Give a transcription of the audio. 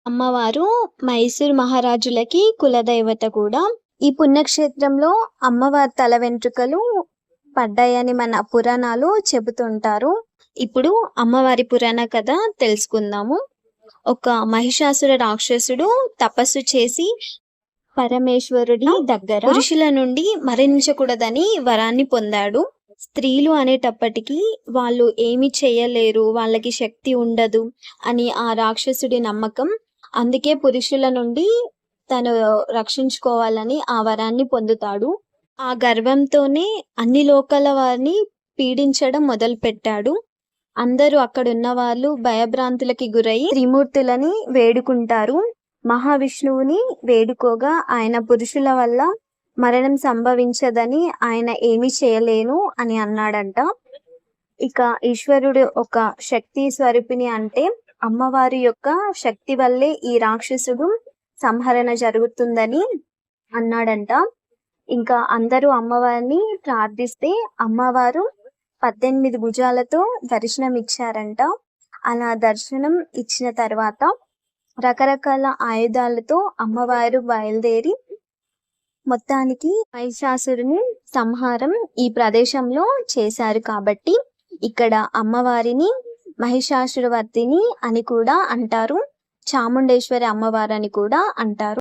అమ్మవారు మైసూర్ మహారాజులకి కులదైవత కూడా. ఈ పుణ్యక్షేత్రంలో అమ్మవారి తల వెంట్రుకలు పడ్డాయని మన పురాణాలు చెబుతుంటారు. ఇప్పుడు అమ్మవారి పురాణ కథ తెలుసుకుందాము. ఒక మహిషాసుర రాక్షసుడు తపస్సు చేసి పరమేశ్వరుడి దగ్గర పురుషుల నుండి మరణించకూడదని వరాన్ని పొందాడు. స్త్రీలు అనేటప్పటికీ వాళ్ళు ఏమి చేయలేరు, వాళ్ళకి శక్తి ఉండదు అని ఆ రాక్షసుడి నమ్మకం. అందుకే పురుషుల నుండి తను రక్షించుకోవాలని ఆ వరాన్ని పొందుతాడు. ఆ గర్వంతోనే అన్ని లోకాల వారిని పీడించడం మొదలు పెట్టాడు. అందరూ అక్కడున్న వాళ్ళు భయభ్రాంతులకి గురై త్రిమూర్తులని వేడుకుంటారు. మహావిష్ణువుని వేడుకోగా ఆయన పురుషుల వల్ల మరణం సంభవించదని, ఆయన ఏమీ చేయలేను అని అన్నాడంట. ఇక ఈశ్వరుడు ఒక శక్తి స్వరూపిణి అంటే అమ్మవారి యొక్క శక్తి వల్లే ఈ రాక్షసుడు సంహరణ జరుగుతుందని అన్నాడంట. ఇంకా అందరూ అమ్మవారిని ప్రార్థిస్తే అమ్మవారు 18 భుజాలతో దర్శనం ఇచ్చారంట. అలా దర్శనం ఇచ్చిన తర్వాత రకరకాల ఆయుధాలతో అమ్మవారు బయలుదేరి మొత్తానికి మహిషాసురుని సంహారం ఈ ప్రదేశంలో చేశారు. కాబట్టి ఇక్కడ అమ్మవారిని మహిషాసురవర్ధిని అని కూడా అంటారు, చాముండేశ్వరి అమ్మవారు అని కూడా అంటారు.